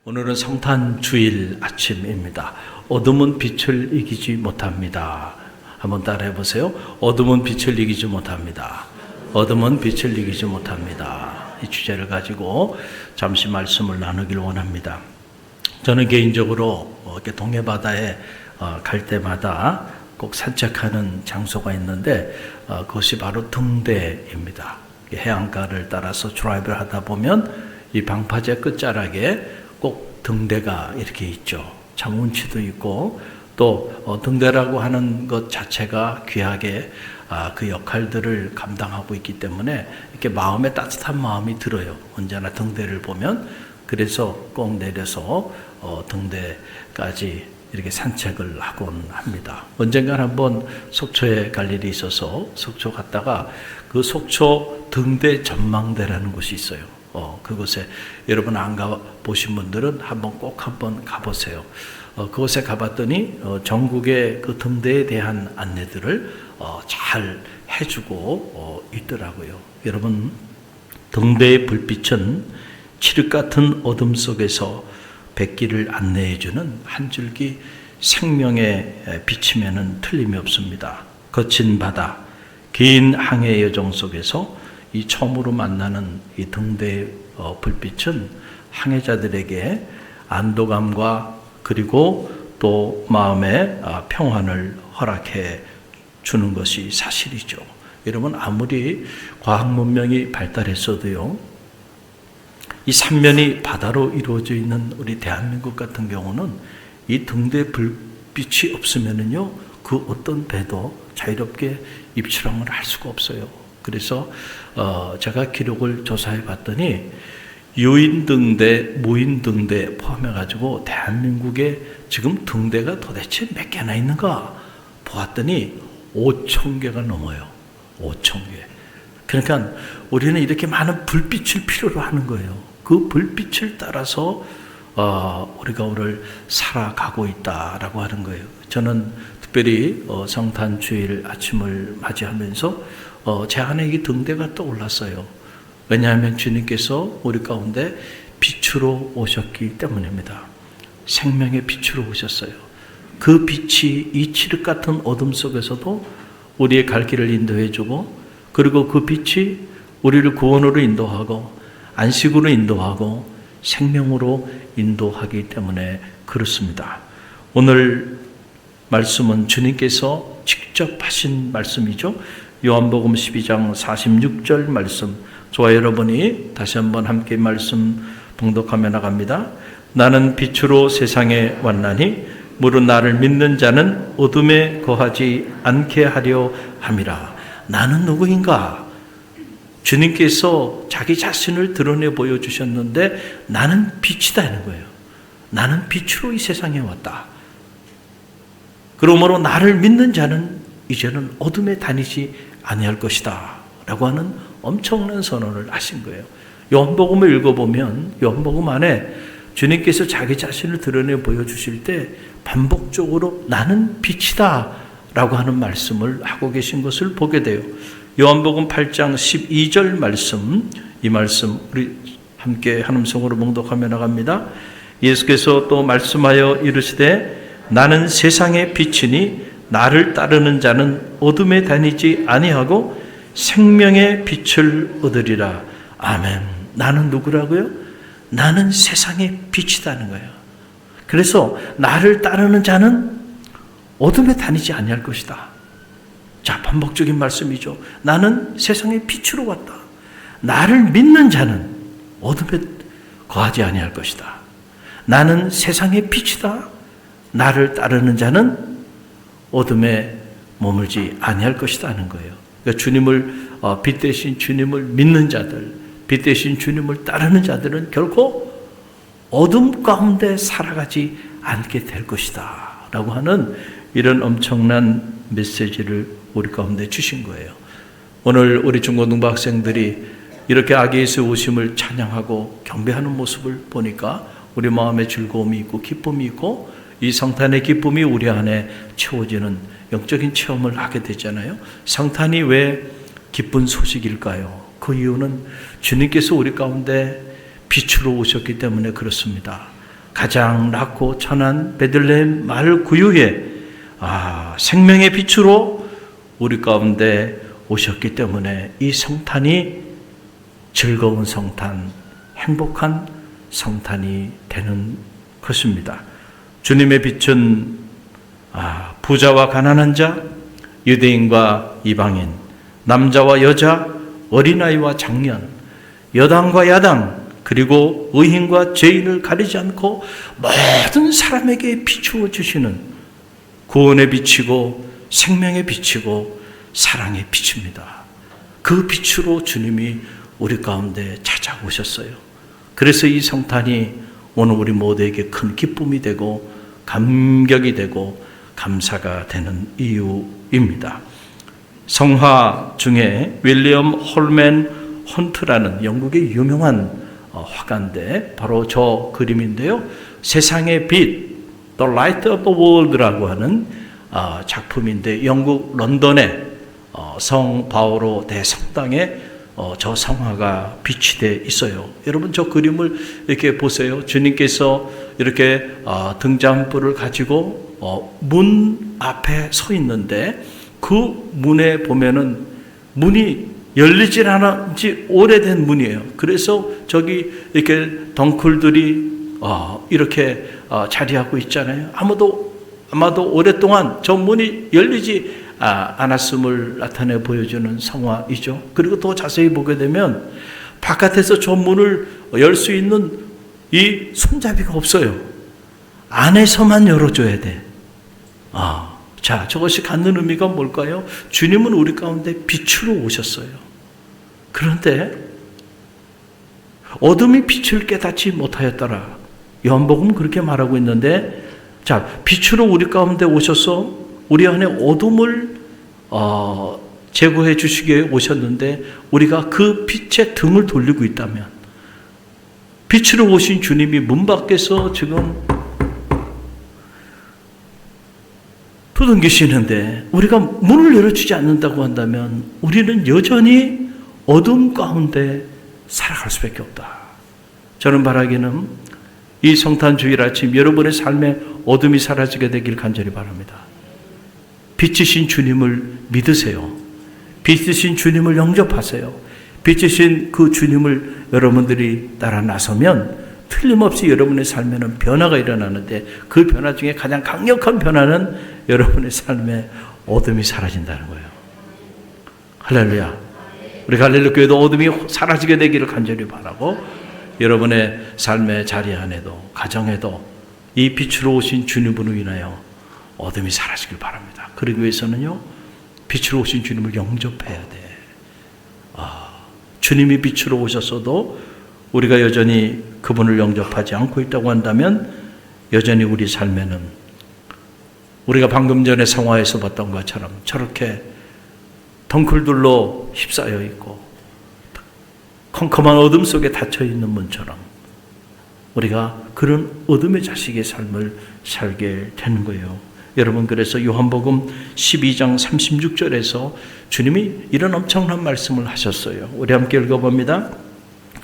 오늘은 성탄 주일 아침입니다. 어둠은 빛을 이기지 못합니다. 한번 따라해 보세요. 어둠은 빛을 이기지 못합니다. 어둠은 빛을 이기지 못합니다. 이 주제를 가지고 잠시 말씀을 나누길 원합니다. 저는 개인적으로 이렇게 동해바다에 갈 때마다 꼭 산책하는 장소가 있는데 그것이 바로 등대입니다. 해안가를 따라서 드라이브를 하다 보면 이 방파제 끝자락에 꼭 등대가 이렇게 있죠. 참 운치도 있고 또 등대라고 하는 것 자체가 귀하게 그 역할들을 감당하고 있기 때문에 이렇게 마음에 따뜻한 마음이 들어요. 언제나 등대를 보면. 그래서 꼭 내려서 등대까지 이렇게 산책을 하곤 합니다. 언젠간 한번 속초에 갈 일이 있어서 속초 갔다가 그 속초 등대 전망대라는 곳이 있어요. 그곳에 여러분 안 가보신 분들은 꼭 한번 가보세요. 그곳에 가봤더니 전국의 그 등대에 대한 안내들을 잘 해주고 있더라고요. 여러분, 등대의 불빛은 칠흑 같은 어둠 속에서 백길을 안내해주는 한 줄기 생명의 빛이면은 틀림이 없습니다. 거친 바다, 긴 항해 여정 속에서 이 처음으로 만나는 이 등대의 불빛은 항해자들에게 안도감과 그리고 또 마음의 평안을 허락해 주는 것이 사실이죠. 여러분, 아무리 과학 문명이 발달했어도요, 이 삼면이 바다로 이루어져 있는 우리 대한민국 같은 경우는 이 등대 불빛이 없으면은요, 그 어떤 배도 자유롭게 입출항을 할 수가 없어요. 그래서 제가 기록을 조사해 봤더니 유인 등대, 무인 등대 포함해 가지고 대한민국에 지금 등대가 도대체 몇 개나 있는가 보았더니 5,000개가 넘어요. 5,000개. 그러니까 우리는 이렇게 많은 불빛을 필요로 하는 거예요. 그 불빛을 따라서 우리가 오늘 살아가고 있다라고 하는 거예요. 저는 특별히 성탄 주일 아침을 맞이하면서 제 안에 이 등대가 떠올랐어요. 왜냐하면 주님께서 우리 가운데 빛으로 오셨기 때문입니다. 생명의 빛으로 오셨어요. 그 빛이 이 칠흑 같은 어둠 속에서도 우리의 갈 길을 인도해주고, 그리고 그 빛이 우리를 구원으로 인도하고 안식으로 인도하고 생명으로 인도하기 때문에 그렇습니다. 오늘 말씀은 주님께서 직접 하신 말씀이죠. 요한복음 12장 46절 말씀, 저와 여러분이 다시 한번 함께 말씀 봉독하며 나갑니다. 나는 빛으로 세상에 왔나니 무릇 나를 믿는 자는 어둠에 거하지 않게 하려 함이라. 나는 누구인가? 주님께서 자기 자신을 드러내 보여주셨는데 나는 빛이다 하는 거예요. 나는 빛으로 이 세상에 왔다. 그러므로 나를 믿는 자는 이제는 어둠에 다니지 아니할 것이다 라고 하는 엄청난 선언을 하신 거예요. 요한복음을 읽어보면 요한복음 안에 주님께서 자기 자신을 드러내 보여주실 때 반복적으로 나는 빛이다 라고 하는 말씀을 하고 계신 것을 보게 돼요. 요한복음 8장 12절 말씀, 이 말씀 우리 함께 한 음성으로 봉독하며 나갑니다. 예수께서 또 말씀하여 이르시되 나는 세상의 빛이니 나를 따르는 자는 어둠에 다니지 아니하고 생명의 빛을 얻으리라. 아멘. 나는 누구라고요? 나는 세상의 빛이라는 거예요. 그래서 나를 따르는 자는 어둠에 다니지 아니할 것이다. 자, 반복적인 말씀이죠. 나는 세상의 빛으로 왔다. 나를 믿는 자는 어둠에 거하지 아니할 것이다. 나는 세상의 빛이다. 나를 따르는 자는 어둠에 머물지 아니할 것이다 하는 거예요. 그러니까 주님을 빛 대신 주님을 믿는 자들, 빛 대신 주님을 따르는 자들은 결코 어둠 가운데 살아가지 않게 될 것이다 라고 하는 이런 엄청난 메시지를 우리 가운데 주신 거예요. 오늘 우리 중고등부 학생들이 이렇게 아기 예수의 오심을 찬양하고 경배하는 모습을 보니까 우리 마음에 즐거움이 있고 기쁨이 있고 이 성탄의 기쁨이 우리 안에 채워지는 영적인 체험을 하게 되잖아요. 성탄이 왜 기쁜 소식일까요? 그 이유는 주님께서 우리 가운데 빛으로 오셨기 때문에 그렇습니다. 가장 낮고 천한 베들레헴 마을 구유에 생명의 빛으로 우리 가운데 오셨기 때문에 이 성탄이 즐거운 성탄, 행복한 성탄이 되는 것입니다. 주님의 빛은 부자와 가난한 자, 유대인과 이방인, 남자와 여자, 어린아이와 장년, 여당과 야당, 그리고 의인과 죄인을 가리지 않고 모든 사람에게 비추어 주시는 구원의 빛이고 생명의 빛이고 사랑의 빛입니다. 그 빛으로 주님이 우리 가운데 찾아오셨어요. 그래서 이 성탄이 오늘 우리 모두에게 큰 기쁨이 되고 감격이 되고 감사가 되는 이유입니다. 성화 중에 윌리엄 홀맨 헌트라는 영국의 유명한 화가인데 바로 저 그림인데요. 세상의 빛, The Light of the World라고 하는 작품인데 영국 런던의 성 바오로 대성당에 저 성화가 비치되어 있어요. 여러분 저 그림을 이렇게 보세요. 주님께서 이렇게 등잔불을 가지고 문 앞에 서 있는데 그 문에 보면은 문이 열리질 않은 지 오래된 문이에요. 그래서 저기 이렇게 덩쿨들이 이렇게 자리하고 있잖아요. 아마도 오랫동안 저 문이 열리지 않았음을 나타내 보여주는 성화이죠. 그리고 더 자세히 보게 되면 바깥에서 저 문을 열 수 있는 이 손잡이가 없어요. 안에서만 열어줘야 돼. 자, 저것이 갖는 의미가 뭘까요? 주님은 우리 가운데 빛으로 오셨어요. 그런데 어둠이 빛을 깨닫지 못하였더라. 요한복음 그렇게 말하고 있는데, 자, 빛으로 우리 가운데 오셔서 우리 안에 어둠을 제거해 주시기에 오셨는데 우리가 그 빛에 등을 돌리고 있다면, 빛으로 오신 주님이 문 밖에서 지금 두둥기시는데 우리가 문을 열어주지 않는다고 한다면 우리는 여전히 어둠 가운데 살아갈 수밖에 없다. 저는 바라기는 이 성탄 주일 아침 여러분의 삶에 어둠이 사라지게 되길 간절히 바랍니다. 빛이신 주님을 믿으세요. 빛이신 주님을 영접하세요. 빛이신 그 주님을 여러분들이 따라 나서면 틀림없이 여러분의 삶에는 변화가 일어나는데 그 변화 중에 가장 강력한 변화는 여러분의 삶에 어둠이 사라진다는 거예요. 할렐루야. 우리 갈릴리 교회도 어둠이 사라지게 되기를 간절히 바라고 여러분의 삶의 자리 안에도 가정에도 이 빛으로 오신 주님으로 인하여 어둠이 사라지길 바랍니다. 그러기 위해서는요, 빛으로 오신 주님을 영접해야 돼. 주님이 빛으로 오셨어도 우리가 여전히 그분을 영접하지 않고 있다고 한다면 여전히 우리 삶에는 우리가 방금 전에 성화에서 봤던 것처럼 저렇게 덩쿨들로 휩싸여 있고 컴컴한 어둠 속에 닫혀 있는 문처럼 우리가 그런 어둠의 자식의 삶을 살게 되는 거예요. 여러분, 그래서 요한복음 12장 36절에서 주님이 이런 엄청난 말씀을 하셨어요. 우리 함께 읽어봅니다.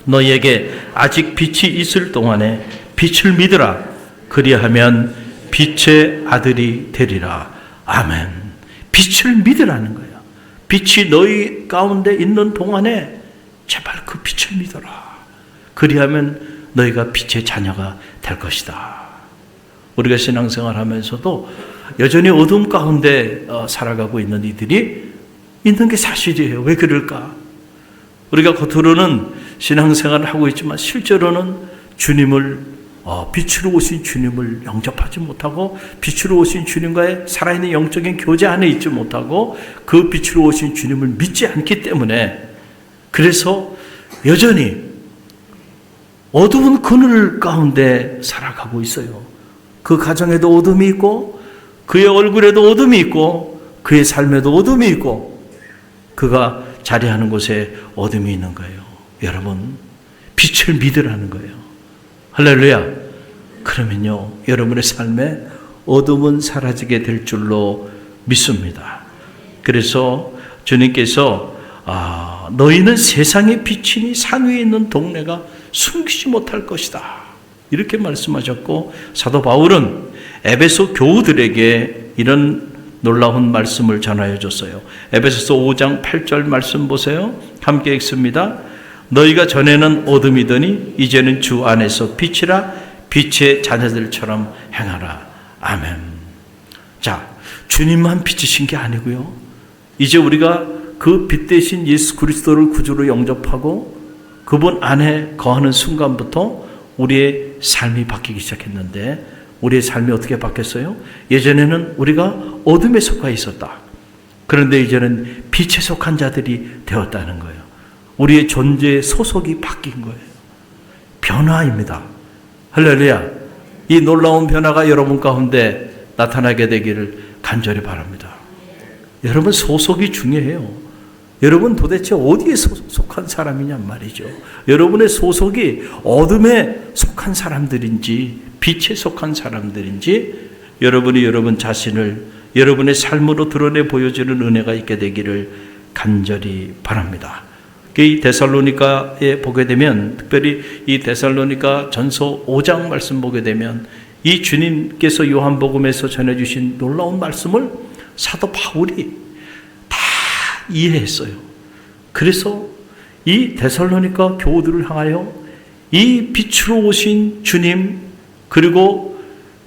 너희에게 아직 빛이 있을 동안에 빛을 믿으라. 그리하면 빛의 아들이 되리라. 아멘. 빛을 믿으라는 거예요. 빛이 너희 가운데 있는 동안에 제발 그 빛을 믿어라. 그리하면 너희가 빛의 자녀가 될 것이다. 우리가 신앙생활 하면서도 여전히 어둠 가운데 살아가고 있는 이들이 있는 게 사실이에요. 왜 그럴까? 우리가 겉으로는 신앙생활을 하고 있지만 실제로는 주님을 빛으로 오신 주님을 영접하지 못하고 빛으로 오신 주님과의 살아있는 영적인 교제 안에 있지 못하고 그 빛으로 오신 주님을 믿지 않기 때문에 그래서 여전히 어두운 그늘 가운데 살아가고 있어요. 그 가정에도 어둠이 있고 그의 얼굴에도 어둠이 있고 그의 삶에도 어둠이 있고 그가 자리하는 곳에 어둠이 있는 거예요. 여러분, 빛을 믿으라는 거예요. 할렐루야. 그러면요, 여러분의 삶에 어둠은 사라지게 될 줄로 믿습니다. 그래서 주님께서 너희는 세상의 빛이니 산 위에 있는 동네가 숨기지 못할 것이다. 이렇게 말씀하셨고, 사도 바울은 에베소 교우들에게 이런 놀라운 말씀을 전하여 줬어요. 에베소서 5장 8절 말씀 보세요. 함께 읽습니다. 너희가 전에는 어둠이더니 이제는 주 안에서 빛이라, 빛의 자녀들처럼 행하라. 아멘. 자, 주님만 빛이신 게 아니고요, 이제 우리가 그 빛 대신 예수 그리스도를 구주로 영접하고 그분 안에 거하는 순간부터 우리의 삶이 바뀌기 시작했는데, 우리의 삶이 어떻게 바뀌었어요? 예전에는 우리가 어둠에 속해 있었다. 그런데 이제는 빛에 속한 자들이 되었다는 거예요. 우리의 존재의 소속이 바뀐 거예요. 변화입니다. 할렐루야. 이 놀라운 변화가 여러분 가운데 나타나게 되기를 간절히 바랍니다. 여러분, 소속이 중요해요. 여러분 도대체 어디에 속한 사람이냔 말이죠. 여러분의 소속이 어둠에 속한 사람들인지 빛에 속한 사람들인지 여러분이 여러분 자신을 여러분의 삶으로 드러내 보여주는 은혜가 있게 되기를 간절히 바랍니다. 이 데살로니가에 보게 되면, 특별히 이 데살로니가 전서 5장 말씀 보게 되면, 이 주님께서 요한복음에서 전해주신 놀라운 말씀을 사도 바울이 다 이해했어요. 그래서 이 데살로니가 교우들을 향하여 이 빛으로 오신 주님, 그리고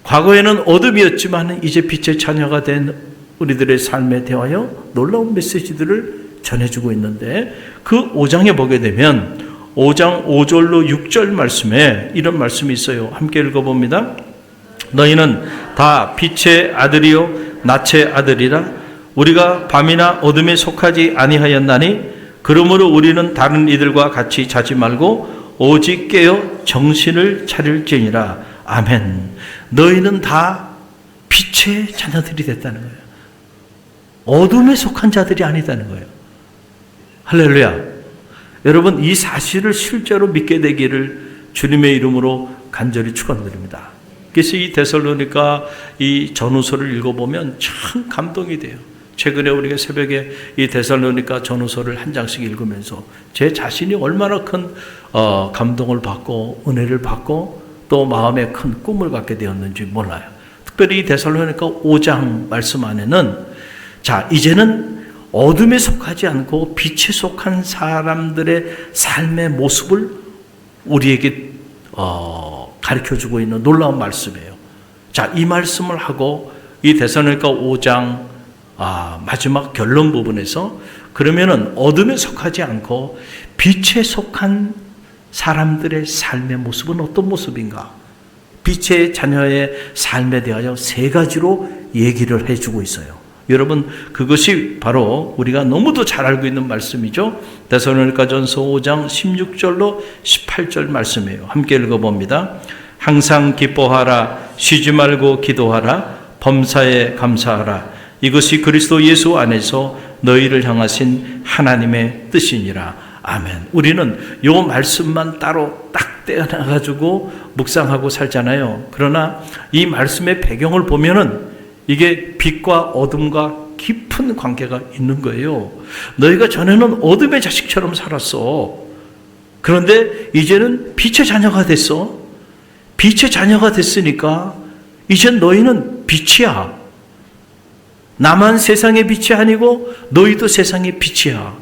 과거에는 어둠이었지만 이제 빛의 자녀가 된 우리들의 삶에 대하여 놀라운 메시지들을 전해주고 있는데, 그 5장에 보게 되면 5장 5절로 6절 말씀에 이런 말씀이 있어요. 함께 읽어봅니다. 너희는 다 빛의 아들이요 낮의 아들이라. 우리가 밤이나 어둠에 속하지 아니하였나니 그러므로 우리는 다른 이들과 같이 자지 말고 오직 깨어 정신을 차릴지니라. 아멘. 너희는 다 빛의 자녀들이 됐다는 거예요. 어둠에 속한 자들이 아니다는 거예요. 할렐루야. 여러분, 이 사실을 실제로 믿게 되기를 주님의 이름으로 간절히 축원드립니다. 그래서 이 데살로니가 이 전후서를 읽어보면 참 감동이 돼요. 최근에 우리가 새벽에 이 데살로니가 전후서를 한 장씩 읽으면서 제 자신이 얼마나 큰 감동을 받고 은혜를 받고 또 마음에 큰 꿈을 갖게 되었는지 몰라요. 특별히 이 데살로니가 5장 말씀 안에는, 자, 이제는 어둠에 속하지 않고 빛에 속한 사람들의 삶의 모습을 우리에게 가르쳐주고 있는 놀라운 말씀이에요. 자, 이 말씀을 하고 이 데살로니가 5장 마지막 결론 부분에서, 그러면은 어둠에 속하지 않고 빛에 속한 사람들의 삶의 모습은 어떤 모습인가? 빛의 자녀의 삶에 대하여 세 가지로 얘기를 해주고 있어요. 여러분, 그것이 바로 우리가 너무도 잘 알고 있는 말씀이죠. 데살로니가전서 5장 16절로 18절 말씀이에요. 함께 읽어봅니다. 항상 기뻐하라, 쉬지 말고 기도하라, 범사에 감사하라. 이것이 그리스도 예수 안에서 너희를 향하신 하나님의 뜻이니라. 아멘. 우리는 이 말씀만 따로 딱 떼어놔가지고 묵상하고 살잖아요. 그러나 이 말씀의 배경을 보면은 이게 빛과 어둠과 깊은 관계가 있는 거예요. 너희가 전에는 어둠의 자식처럼 살았어. 그런데 이제는 빛의 자녀가 됐어. 빛의 자녀가 됐으니까 이젠 너희는 빛이야. 나만 세상의 빛이 아니고 너희도 세상의 빛이야.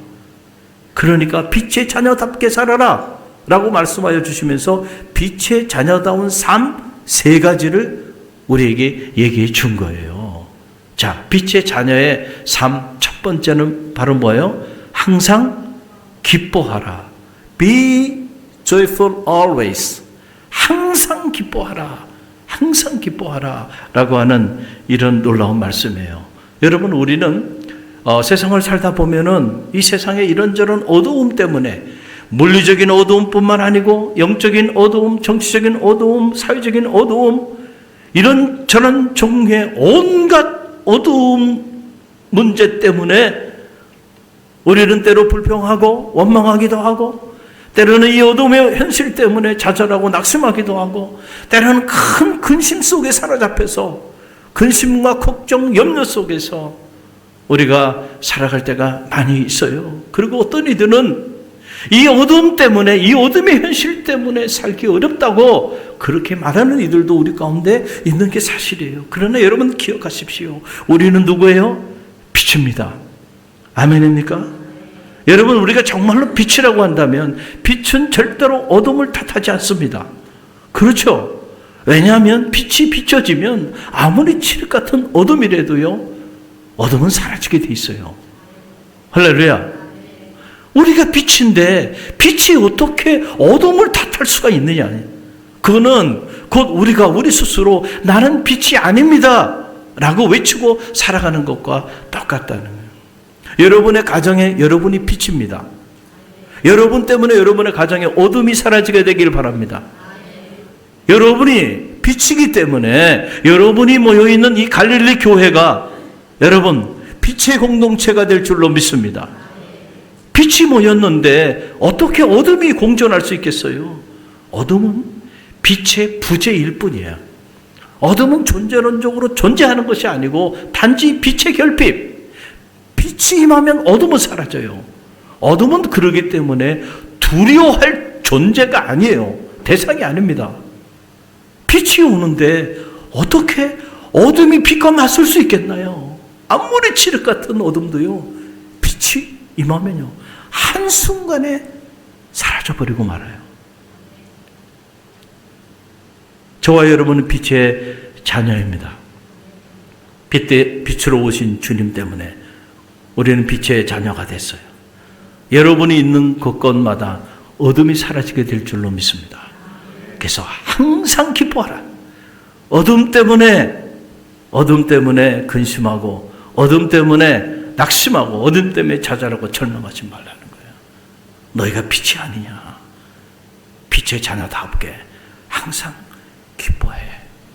그러니까 빛의 자녀답게 살아라 라고 말씀하여 주시면서 빛의 자녀다운 삶 세 가지를 우리에게 얘기해 준 거예요. 자, 빛의 자녀의 삶 첫 번째는 바로 뭐예요? 항상 기뻐하라. Be joyful always. 항상 기뻐하라. 항상 기뻐하라 라고 하는 이런 놀라운 말씀이에요. 여러분, 우리는 세상을 살다 보면은 이 세상에 이런저런 어두움 때문에, 물리적인 어두움뿐만 아니고 영적인 어두움, 정치적인 어두움, 사회적인 어두움, 이런저런 종류의 온갖 어두움 문제 때문에 우리는 때로 불평하고 원망하기도 하고, 때로는 이 어둠의 현실 때문에 좌절하고 낙심하기도 하고, 때로는 큰 근심 속에 사로잡혀서 근심과 걱정, 염려 속에서 우리가 살아갈 때가 많이 있어요. 그리고 어떤 이들은 이 어둠 때문에, 이 어둠의 현실 때문에 살기 어렵다고 그렇게 말하는 이들도 우리 가운데 있는 게 사실이에요. 그러나 여러분 기억하십시오. 우리는 누구예요? 빛입니다. 아멘입니까? 여러분, 우리가 정말로 빛이라고 한다면 빛은 절대로 어둠을 탓하지 않습니다. 그렇죠? 왜냐하면 빛이 비춰지면 아무리 칠흑 같은 어둠이라도요, 어둠은 사라지게 돼 있어요. 할렐루야. 우리가 빛인데 빛이 어떻게 어둠을 탓할 수가 있느냐. 그거는 곧 우리가 우리 스스로 나는 빛이 아닙니다 라고 외치고 살아가는 것과 똑같다는 거예요. 여러분의 가정에 여러분이 빛입니다. 여러분 때문에 여러분의 가정에 어둠이 사라지게 되길 바랍니다. 여러분이 빛이기 때문에 여러분이 모여있는 이 갈릴리 교회가 여러분 빛의 공동체가 될 줄로 믿습니다. 빛이 모였는데 어떻게 어둠이 공존할 수 있겠어요? 어둠은 빛의 부재일 뿐이에요. 어둠은 존재론적으로 존재하는 것이 아니고 단지 빛의 결핍. 빛이 임하면 어둠은 사라져요. 어둠은 그러기 때문에 두려워할 존재가 아니에요. 대상이 아닙니다. 빛이 오는데 어떻게 어둠이 빛과 맞설 수 있겠나요? 아무리 칠흑 같은 어둠도요, 빛이 임하면요 한순간에 사라져버리고 말아요. 저와 여러분은 빛의 자녀입니다. 빛으로 오신 주님 때문에 우리는 빛의 자녀가 됐어요. 여러분이 있는 곳곳마다 어둠이 사라지게 될 줄로 믿습니다. 그래서 항상 기뻐하라. 어둠 때문에 근심하고 어둠 때문에 낙심하고 어둠 때문에 좌절하고 절망하지 말라는 거예요. 너희가 빛이 아니냐. 빛의 자녀답게 항상 기뻐해.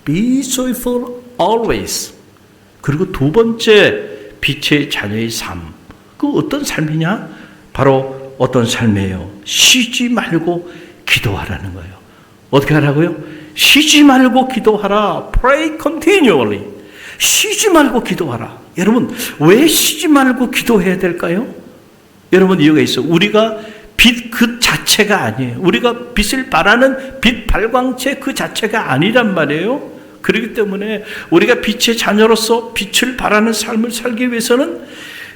Be joyful always. 그리고 두 번째 빛의 자녀의 삶. 그 어떤 삶이냐? 바로 어떤 삶이에요? 쉬지 말고 기도하라는 거예요. 어떻게 하라고요? 쉬지 말고 기도하라. Pray continually. 쉬지 말고 기도하라. 여러분, 왜 쉬지 말고 기도해야 될까요? 여러분, 이유가 있어요. 우리가 빛 그 자체가 아니에요. 우리가 빛을 발하는 빛 발광체 그 자체가 아니란 말이에요. 그렇기 때문에 우리가 빛의 자녀로서 빛을 발하는 삶을 살기 위해서는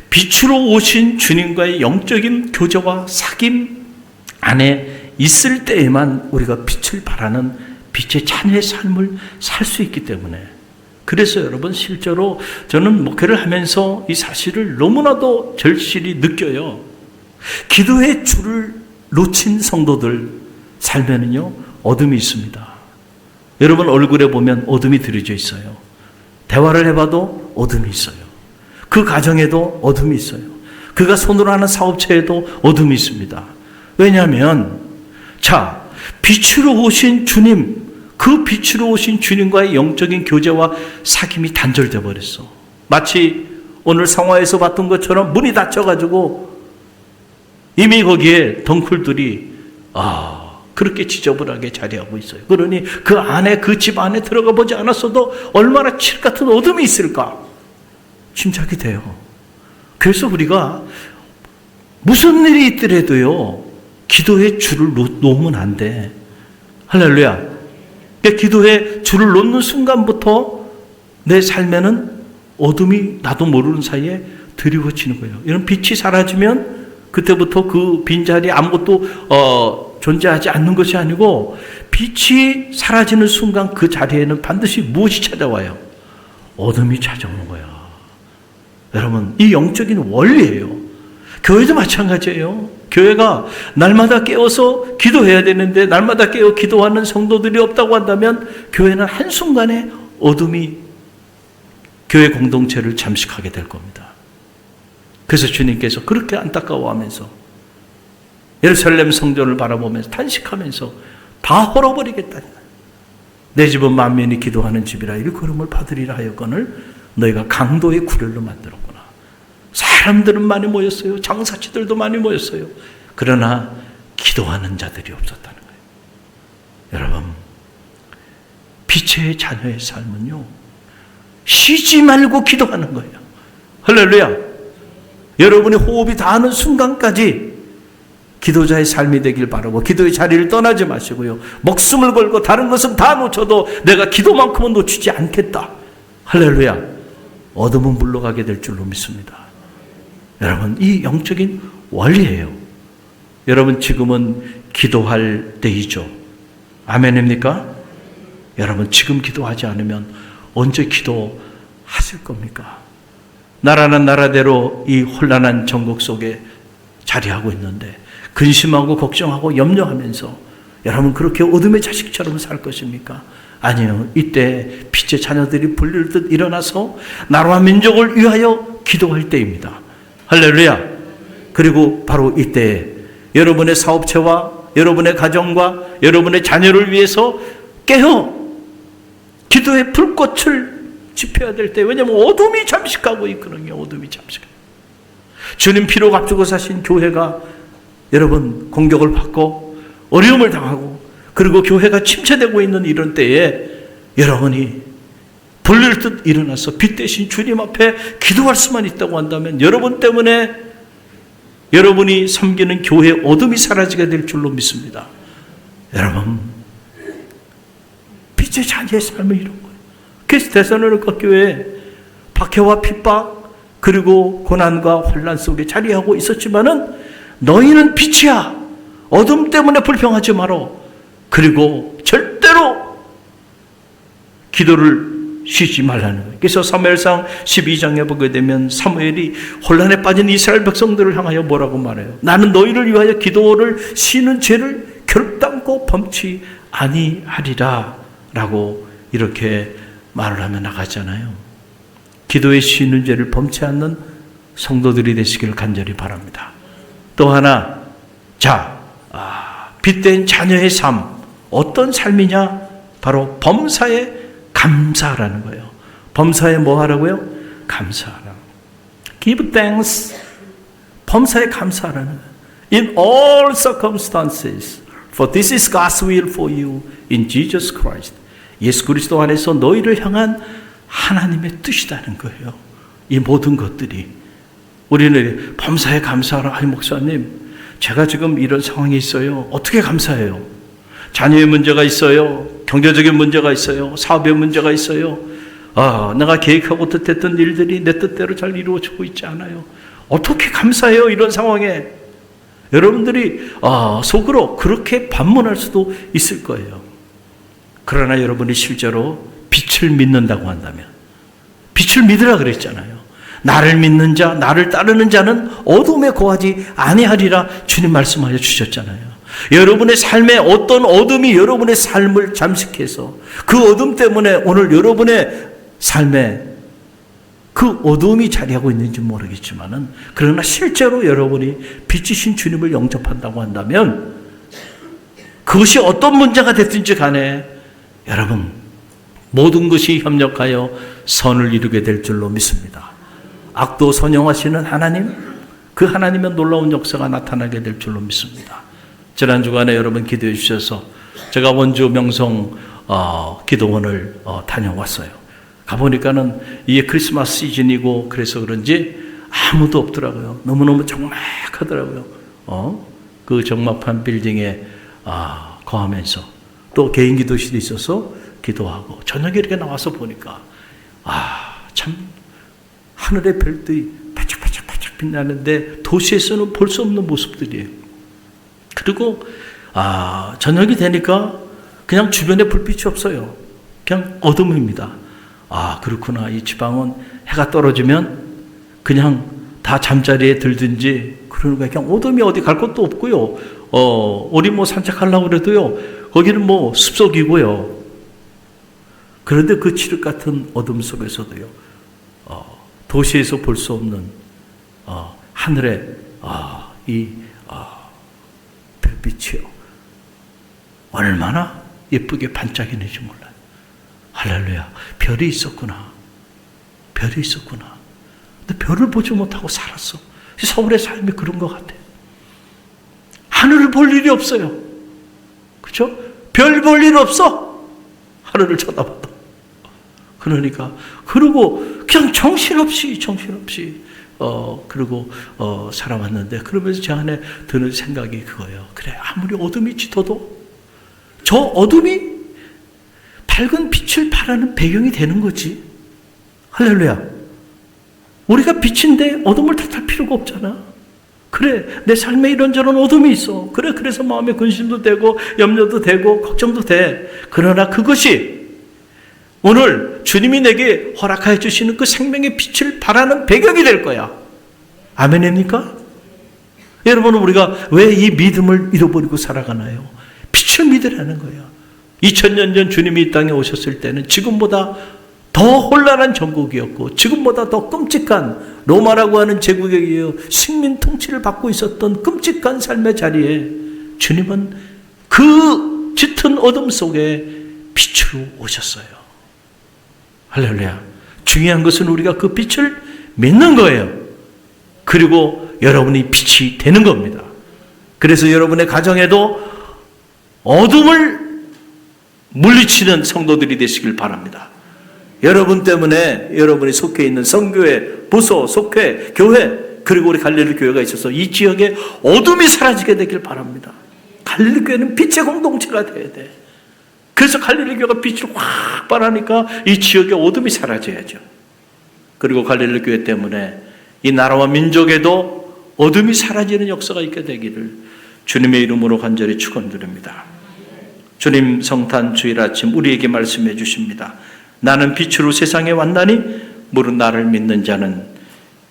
빛으로 오신 주님과의 영적인 교제와 사귐 안에 있을 때에만 우리가 빛을 발하는 빛의 자녀의 삶을 살 수 있기 때문에, 그래서 여러분 실제로 저는 목회를 하면서 이 사실을 너무나도 절실히 느껴요. 기도의 줄을 놓친 성도들 삶에는요 어둠이 있습니다. 여러분 얼굴에 보면 어둠이 들여져 있어요. 대화를 해봐도 어둠이 있어요. 그 가정에도 어둠이 있어요. 그가 손으로 하는 사업체에도 어둠이 있습니다. 왜냐하면 빛으로 오신 주님, 그 빛으로 오신 주님과의 영적인 교제와 사귐이 단절돼 버렸어. 마치 오늘 성화에서 봤던 것처럼 문이 닫혀가지고 이미 거기에 덩쿨들이 그렇게 지저분하게 자리하고 있어요. 그러니 그 안에, 그 집 안에 들어가 보지 않았어도 얼마나 칠 같은 어둠이 있을까 짐작이 돼요. 그래서 우리가 무슨 일이 있더라도요 기도의 줄을 놓으면 안 돼. 할렐루야. 기도의 줄을 놓는 순간부터 내 삶에는 어둠이 나도 모르는 사이에 드리워지는 거예요. 이런 빛이 사라지면 그때부터 그 빈자리에 아무것도 존재하지 않는 것이 아니고, 빛이 사라지는 순간 그 자리에는 반드시 무엇이 찾아와요? 어둠이 찾아오는 거야. 여러분, 이 영적인 원리예요. 교회도 마찬가지예요. 교회가 날마다 깨어서 기도해야 되는데 날마다 깨어 기도하는 성도들이 없다고 한다면 교회는 한순간에 어둠이 교회 공동체를 잠식하게 될 겁니다. 그래서 주님께서 그렇게 안타까워하면서 예루살렘 성전을 바라보면서 탄식하면서 다 헐어버리겠다. 내 집은 만민이 기도하는 집이라 일컬음을 받으리라 하였거늘 너희가 강도의 구렬로 만들었구나. 사람들은 많이 모였어요. 장사치들도 많이 모였어요. 그러나 기도하는 자들이 없었다는 거예요. 여러분, 빛의 자녀의 삶은요 쉬지 말고 기도하는 거예요. 할렐루야. 여러분이 호흡이 닿는 순간까지 기도자의 삶이 되길 바라고 기도의 자리를 떠나지 마시고요. 목숨을 걸고 다른 것은 다 놓쳐도 내가 기도만큼은 놓치지 않겠다. 할렐루야. 어둠은 물러가게 될 줄로 믿습니다. 여러분, 이 영적인 원리예요. 여러분, 지금은 기도할 때이죠. 아멘입니까? 여러분, 지금 기도하지 않으면 언제 기도하실 겁니까? 나라는 나라대로 이 혼란한 전국 속에 자리하고 있는데 근심하고 걱정하고 염려하면서 여러분 그렇게 어둠의 자식처럼 살 것입니까? 아니요. 이때 빛의 자녀들이 불릴듯 일어나서 나라와 민족을 위하여 기도할 때입니다. 할렐루야. 그리고 바로 이때 여러분의 사업체와 여러분의 가정과 여러분의 자녀를 위해서 깨어 기도의 불꽃을 지펴야 될 때, 왜냐하면 어둠이 잠식하고 있거든요. 어둠이 잠식하고. 주님 피로 값주고 사신 교회가 여러분 공격을 받고 어려움을 당하고 그리고 교회가 침체되고 있는 이런 때에 여러분이 불릴 듯 일어나서 빛 대신 주님 앞에 기도할 수만 있다고 한다면 여러분 때문에 여러분이 섬기는 교회의 어둠이 사라지게 될 줄로 믿습니다. 여러분, 빛의 자녀의 삶을 이룬 거예요. 그래서 데살로니가 교회에 박해와 핍박 그리고 고난과 혼란 속에 자리하고 있었지만은 너희는 빛이야. 어둠 때문에 불평하지 마라. 그리고 절대로 기도를 쉬지 말라는 거예요. 그래서 사무엘상 12장에 보게 되면 사무엘이 혼란에 빠진 이스라엘 백성들을 향하여 뭐라고 말해요? 나는 너희를 위하여 기도를 쉬는 죄를 결단코 범치 아니하리라 라고 이렇게 말을 하며 나가잖아요. 기도에 쉬는 죄를 범치 않는 성도들이 되시길 간절히 바랍니다. 또 하나, 빛된 자녀의 삶, 어떤 삶이냐? 바로 범사에 감사하라는 거예요. 범사에 뭐 하라고요? 감사하라. Give thanks. 범사에 감사하라는 거예요. In all circumstances, for this is God's will for you in Jesus Christ. 예수 그리스도 안에서 너희를 향한 하나님의 뜻이라는 거예요. 이 모든 것들이. 우리는 범사에 감사하라. 아니 목사님, 제가 지금 이런 상황이 있어요. 어떻게 감사해요? 자녀의 문제가 있어요. 경제적인 문제가 있어요. 사업의 문제가 있어요. 내가 계획하고 뜻했던 일들이 내 뜻대로 잘 이루어지고 있지 않아요. 어떻게 감사해요? 이런 상황에. 여러분들이 속으로 그렇게 반문할 수도 있을 거예요. 그러나 여러분이 실제로 빛을 믿는다고 한다면, 빛을 믿으라 그랬잖아요. 나를 믿는 자, 나를 따르는 자는 어둠에 거하지 아니하리라 주님 말씀하여 주셨잖아요. 여러분의 삶에 어떤 어둠이 여러분의 삶을 잠식해서 그 어둠 때문에 오늘 여러분의 삶에 그 어둠이 자리하고 있는지 모르겠지만은, 그러나 실제로 여러분이 빛이신 주님을 영접한다고 한다면 그것이 어떤 문제가 됐든지 간에 여러분 모든 것이 협력하여 선을 이루게 될 줄로 믿습니다. 악도 선영하시는 하나님, 그 하나님의 놀라운 역사가 나타나게 될 줄로 믿습니다. 지난 주간에 여러분 기도해 주셔서 제가 원주 명성 기도원을 다녀왔어요. 가보니까는 이게 크리스마스 시즌이고 그래서 그런지 아무도 없더라고요. 너무너무 적막하더라고요. 그 적막한 빌딩에 거하면서 또 개인 기도실이 있어서 기도하고 저녁에 이렇게 나와서 보니까 참 하늘의 별들이 반짝반짝 빛나는데 도시에서는 볼 수 없는 모습들이에요. 그리고 저녁이 되니까 그냥 주변에 불빛이 없어요. 그냥 어둠입니다. 그렇구나. 이 지방은 해가 떨어지면 그냥 다 잠자리에 들든지 그러는 거예요. 그냥 어둠이 어디 갈 것도 없고요. 우리 뭐 산책하려고 그래도요, 거기는 뭐 숲속이고요. 그런데 그 칠흑 같은 어둠 속에서도요, 도시에서 볼 수 없는 하늘의 이 별빛이요, 얼마나 예쁘게 반짝이는지 몰라요. 할렐루야. 별이 있었구나. 별이 있었구나. 근데 별을 보지 못하고 살았어. 서울의 삶이 그런 것 같아요. 하늘을 볼 일이 없어요. 그렇죠? 별 볼 일 없어. 하늘을 쳐다봐도. 그러니까 그리고 그냥 정신없이 그리고 살아왔는데, 그러면서 제 안에 드는 생각이 그거예요. 그래, 아무리 어둠이 짙어도 저 어둠이 밝은 빛을 발하는 배경이 되는 거지. 할렐루야. 우리가 빛인데 어둠을 탓할 필요가 없잖아. 그래, 내 삶에 이런저런 어둠이 있어. 그래, 그래서 마음에 근심도 되고 염려도 되고 걱정도 돼. 그러나 그것이 오늘 주님이 내게 허락하여 주시는 그 생명의 빛을 발하는 배경이 될 거야. 아멘입니까? 여러분, 우리가 왜 이 믿음을 잃어버리고 살아가나요? 빛을 믿으라는 거예요. 2000년 전 주님이 이 땅에 오셨을 때는 지금보다 더 혼란한 전국이었고, 지금보다 더 끔찍한 로마라고 하는 제국에 의해 식민 통치를 받고 있었던 끔찍한 삶의 자리에 주님은 그 짙은 어둠 속에 빛으로 오셨어요. 할렐루야. 중요한 것은 우리가 그 빛을 믿는 거예요. 그리고 여러분이 빛이 되는 겁니다. 그래서 여러분의 가정에도 어둠을 물리치는 성도들이 되시길 바랍니다. 여러분 때문에 여러분이 속해 있는 선교회, 부서, 속회, 교회, 그리고 우리 갈릴리 교회가 있어서 이 지역에 어둠이 사라지게 되길 바랍니다. 갈릴리 교회는 빛의 공동체가 돼야 돼. 그래서 갈릴리 교회가 빛을 확 발하니까 이 지역에 어둠이 사라져야죠. 그리고 갈릴리 교회 때문에 이 나라와 민족에도 어둠이 사라지는 역사가 있게 되기를 주님의 이름으로 간절히 축원드립니다. 주님 성탄 주일 아침 우리에게 말씀해 주십니다. 나는 빛으로 세상에 왔나니 무릇 나를 믿는 자는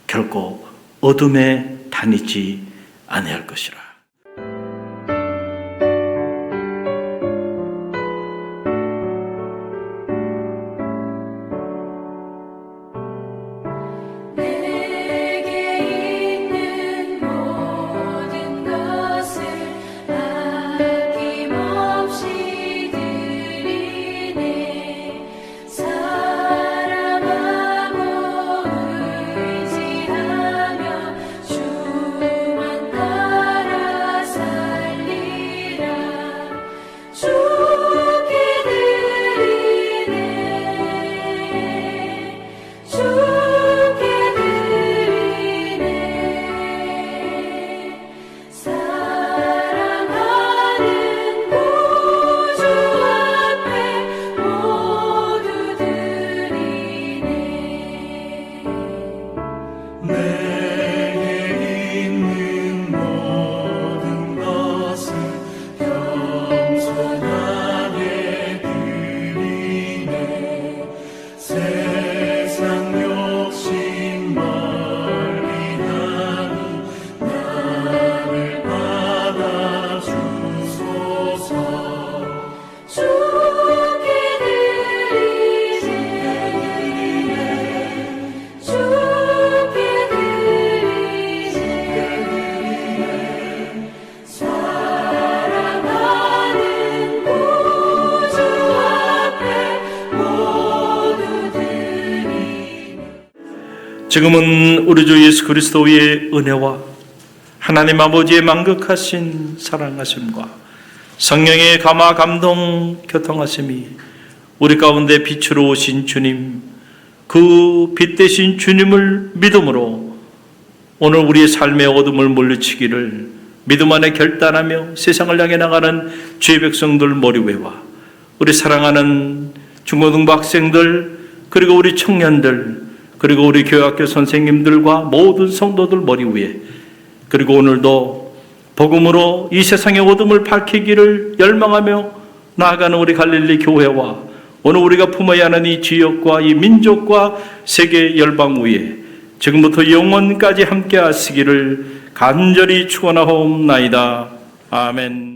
결코 어둠에 다니지 아니할 것이라. 지금은 우리 주 예수 그리스도의 은혜와 하나님 아버지의 만극하신 사랑하심과 성령의 감화 감동 교통하심이 우리 가운데 빛으로 오신 주님, 그 빛 되신 주님을 믿음으로 오늘 우리의 삶의 어둠을 물리치기를 믿음 안에 결단하며 세상을 향해 나가는 주의 백성들 머리 위와 우리 사랑하는 중고등부 학생들, 그리고 우리 청년들, 그리고 우리 교회학교 선생님들과 모든 성도들 머리 위에, 그리고 오늘도 복음으로 이 세상의 어둠을 밝히기를 열망하며 나아가는 우리 갈릴리 교회와 오늘 우리가 품어야 하는 이 지역과 이 민족과 세계 열방 위에 지금부터 영원까지 함께 하시기를 간절히 축원하옵나이다. 아멘.